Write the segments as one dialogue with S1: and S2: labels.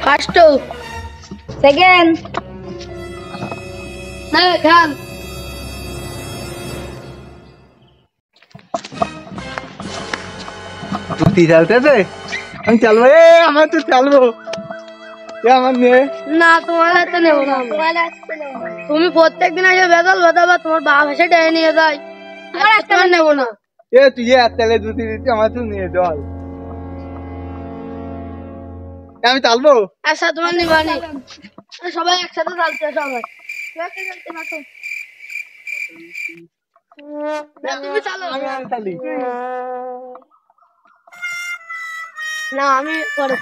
S1: first second না খান
S2: তুই চালতেছে আমি চালবো আমার তো চালবো আমার মেয়ে
S1: না তোমার হাতে নেব না তুমি প্রত্যেকদিন এসে বেদাল বাদাবা তোমার বাপ এসে ডেকে নিয়ে যায় তোমার নেব না
S2: তুই তেলে দুটি দিচ্ছি আমার তো নিয়ে জল আমি চালবো
S1: আচ্ছা তোমার নিবানি সবাই একসাথে চালছে সবাই তুমি চালো
S2: আমি চালি
S1: না আমি পরে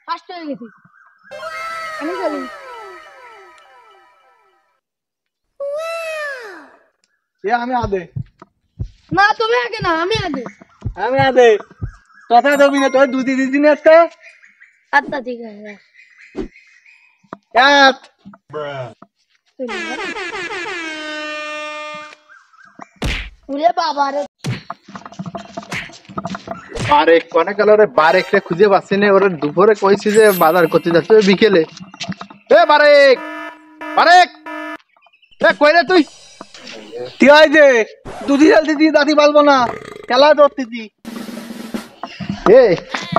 S1: ফার্স্ট হয়ে গেছি আমি চালি
S2: আমি আদে
S1: না তুমি আগে না আমি আগে
S2: আমি আদে কথা দেবি না তোর দুটি দিদি না আজকে
S1: আচ্ছা ঠিক আছে বাবা রে
S3: বারেক কোনে গেল রে বারেক রে খুঁজে পাচ্ছি না ওরা দুপুরে কইছি যে বাজার করতে যাচ্ছে বিকেলে বারেক বারেক কই রে তুই
S2: তুই আই যে দুধি জলদি দিয়ে দাঁতি পালবো না খেলা ধরতেছি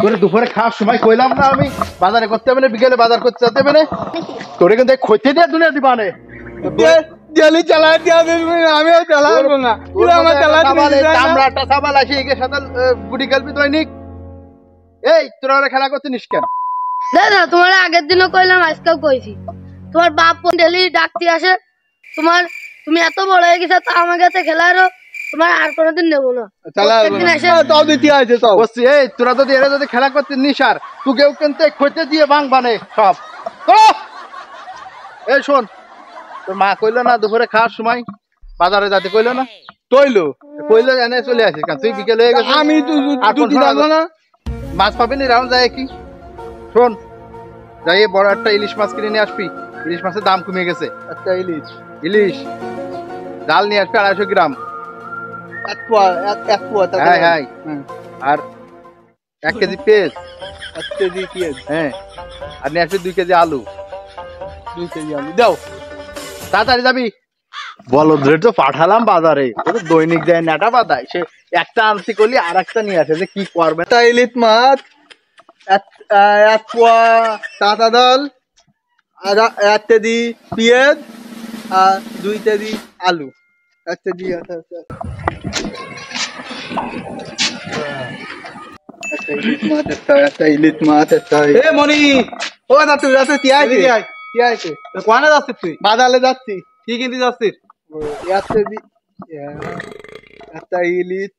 S3: তোরে দুপুরে খাওয়ার সময় কইলাম না আমি বাজারে করতে হবে না বিকেলে বাজার করতে যেতে হবে না তোরে কিন্তু খইতে দিয়ে দুনিয়া দিবা না
S2: জলি চালা দিয়া আমিও চালাবো না তুই আমার চালা
S3: চামড়াটা সাবাল আসি একে সাথে গুড়ি খেলবি দৈনিক তোরা খেলা করতে নিস কেন
S1: দাদা তোমার আগের দিনও কইলাম আজকেও কইছি তোমার বাপ ডেলি ডাকতে আসে তুমি এত বড় হয়ে গেছে তা আমার কাছে খেলারও তোমার আর কোনোদিন নেবো না
S2: তাও দিতে আছে তাও
S3: তোরা যদি খেলা করতে নিস আর তুকেও কিন্তু খইতে দিয়ে ভাঙবানে সব শোন তোর মা কইলো না দুপুরে খাওয়ার সময় বাজারে যাতে কইলো না কইলো এনে চলে আসিস কারণ তুই বিকেল হয়ে গেছে
S2: আমি দুধি যাবো না
S3: মাছ পাবি না রাউন্ড যায় কি শোন যাই বড় একটা ইলিশ মাছ কিনে নিয়ে আসবি ইলিশ মাছের দাম কমে গেছে
S2: একটা
S3: ইলিশ জাল নিয়ে আসবি 250 গ্রাম
S2: এক পোয়া
S3: হ্যাঁ আর 1 কেজি পেঁয়াজ
S2: 1 কেজি পেঁয়াজ
S3: হ্যাঁ আর নিয়ে আসবি 2 কেজি আলু
S2: 2 কেজি আলু দাও
S3: তাড়াতাড়ি যাবি বলদ রে তো পাঠালাম বাজারে দৈনিক যায় নাটা বাদায় সে একটা আনতে করলি আর একটা নিয়ে আসে যে কি করবে
S2: তা ইলিশ মাছ এক পোয়া টাটা ডাল আর 1 কেজি পেঁয়াজ আর 2 কেজি আলু 1 কেজি একটা ইলিশ মাছ মনি ও দাদু তুই আইছে কোনে যাচ্ছিস তুই বাজারে যাচ্ছি কি কিনতে যাচ্ছিস একটা ইলিশ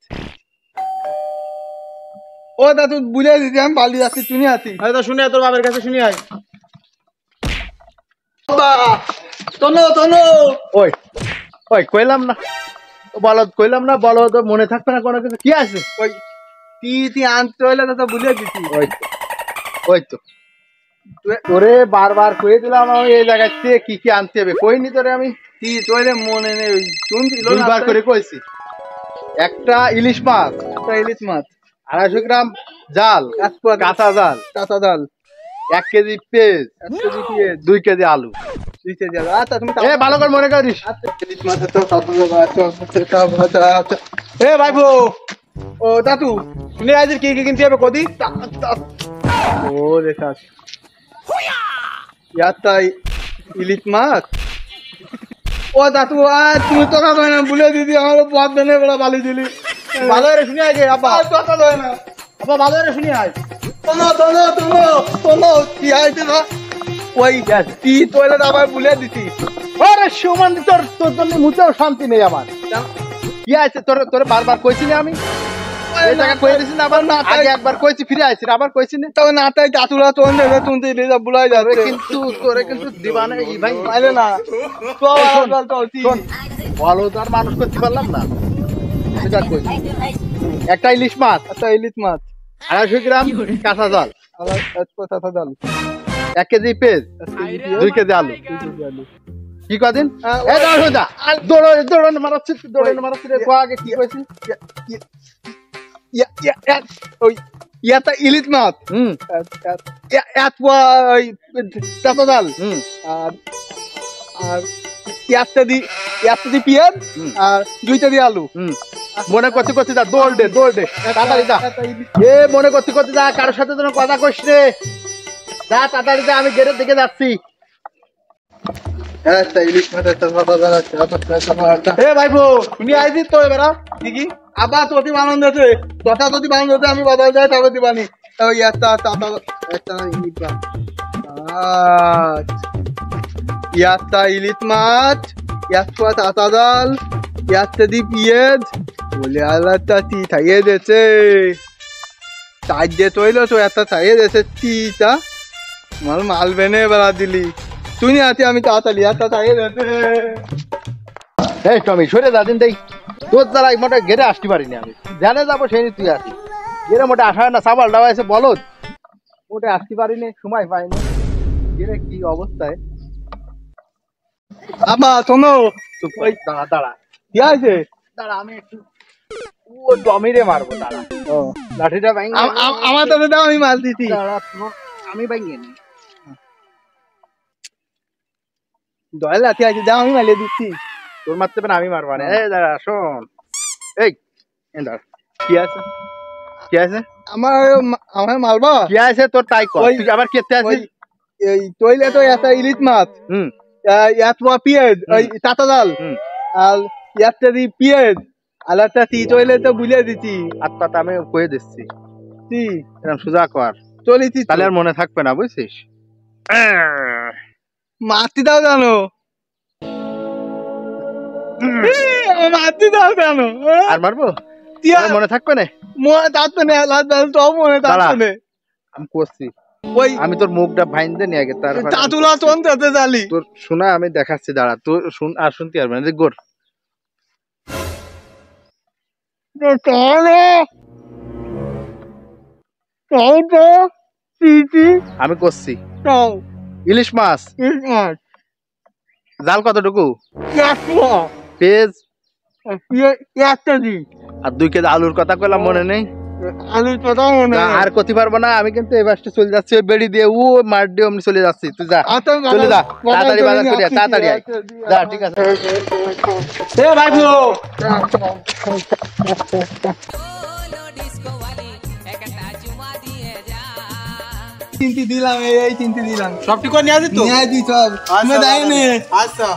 S2: ও দাদু বুঝে দিচ্ছি আমি বালি যাচ্ছি তুই আছি হয়তো শুনে তোর বাবার কাছে শুনি আয়
S3: ওই কইলাম না বলদ মনে থাকবে না কোনো কিছু কি আছে
S2: ওই তুই আনতে হইলে তো বুঝে দিচ্ছি
S3: ওই তো তোরে বারবার কয়ে দিলাম আমি এই জায়গায় থেকে কি কি আনতে হবে কইনি তোরে আমি
S2: কি তোরে মনে নেই শুনছিল
S3: দুইবার করে কইছি একটা ইলিশ মাছ 250 গ্রাম জাল কাঁচা জাল 1 কেজি পেঁয়াজ 2 কেজি আলু
S2: আচ্ছা তুমি
S3: ভালো করে মনে করিস
S2: ইলিশ মাছ ভাইবো ও দাদু শুনে আজ কি কি কিনতে হবে কদি ও দেখাস তাই ইলিশ মাছ ও দাদু তুমি তো বলে দিদি আমার বাদ বেনে বড় বালি দিলি ভালো রে শুনে আগে আব্বা কথা লয় না আব্বা ভালো রে শুনে আয় তোনো কি আইছে না ওই কি তোলে আবার বলে দিছি
S3: আরে সুমন তোর জন্য মুতেও শান্তি নেই আমার কি আছে তোর বারবার কইছি না আমি এই জায়গা কই দিছি না আবার না আগে একবার কইছি ফিরে আইছি আবার কইছি না
S2: তবে না তাই দাতুরা তোন দেবে তুনতে লিজা বুলাই যাবে
S3: কিন্তু তোরে কিন্তু দিবানে এই ভাই
S2: আইলে না
S3: শোন ভালো তার মানুষ করতে পারলাম না সেটা কই একটা ইলিশ মাছ 250 গ্রাম কাঁচা জাল
S2: আবার কাঁচা জাল
S3: 1 কেজি পেঁয়াজ 2 কেজি আলু কি কদিন দৌড়ানো মারাচ্ছি রে আগে কি কইছি ইয়াতা ইলিশ মাছ এক পোয়া ওই কাঁচা জাল আর আর একটা দি পেঁয়াজ আর 2টা দিয়ে আলু মনে করতে করতে যা দৌড় দে তাড়াতাড়ি যা এ মনে করতে করতে যা কারোর সাথে যেন কথা কইস রে যা তাড়াতাড়ি যা আমি গেটের দিকে যাচ্ছি এ ভাইপো তুমি আইছি তো এবার দেখি আবার তোতি আনন্দ আছে কথা যদি আনন্দ আছে আমি বাজার যাই তবে দিবানি ওই একটা ইলিশ মাছ একটা কাঁচা জাল একটা দি পেঁয়াজ বলে আলাদা তি খাইয়ে দিয়েছে চার দিয়ে তৈলো তো একটা খাইয়ে দিয়েছে তিটা মাল বেনে বেড়া দিলি তুই না আছি আমি তাড়াতাড়ি একটা খাইয়ে দিয়েছে এই টমি সরে যা দিন দেই তোর দ্বারা মোটা ঘেরে আসতে পারিনি আমি জানে যাবো সেই তুই আসি ঘেরে মোটা আসা না সাবাল ডাবা এসে বলো মোটে আসতে পারিনি সময় পাইনি ঘেরে কি অবস্থায় আমা শোনো দাঁড়া কি আছে দাঁড়া আমি একটু ও ডমিরে মারবো দাঁড়া লাঠিটা ভাঙ আমার তো দাও আমি মাল দিছি আমি ভাঙিয়ে নি দয়াল লাঠি আছে দাও আমি মালিয়ে দিচ্ছি তোর মারতে পারে আমি মারবা না এই দাঁড়া শোন এই দাঁড়া কি আছে আমার মারবা কি আছে তোর তাই কর তুই আবার কেতে আছিস এই তইলে তো একটা ইলিশ মাছ একটা পেঁয়াজ ওই কাঁচা জাল আর একটা দি পেঁয়াজ আর একটা তি তইলে তো বুঝে দিচ্ছি আর কথা আমি কয়ে দিচ্ছি কি এরকম সোজা কর চলিছি তাহলে আর মনে থাকবে না বুঝছিস মারতে দাও জানো মারতে দাও জানো আর মারবো মনে থাকবে না মনে থাকবে না তো মনে থাকবে না আমি করছি ওই আমি তোর মুখটা ভাইন্দে নিয়ে আগে তার তাতুলা তোন তাতে জালি তোর শোনা আমি দেখাচ্ছি দাঁড়া তুই শুন আর শুনতে পারবে না যে গোর আমি করছি ইলিশ মাছ জাল কতটুকু পেঁয়াজ একটা দি আর 2 কেজি আলুর কথা কইলাম মনে নেই আলুর কথা মনে আর করতে পারবো না আমি কিন্তু এই বাসটা চলে যাচ্ছি ওই বেড়ি দিয়ে ও মার দিয়ে আমি চলে যাচ্ছি তুই যা চলে যা তাড়াতাড়ি বাজার করে তাড়াতাড়ি আয় যা ঠিক আছে এ ভাইপো চিন্তি দিলাম এই চিন্তি দিলাম সব ঠিক করে নিয়ে আসি তো নিয়ে আসি সব আমি দেয়নি আচ্ছা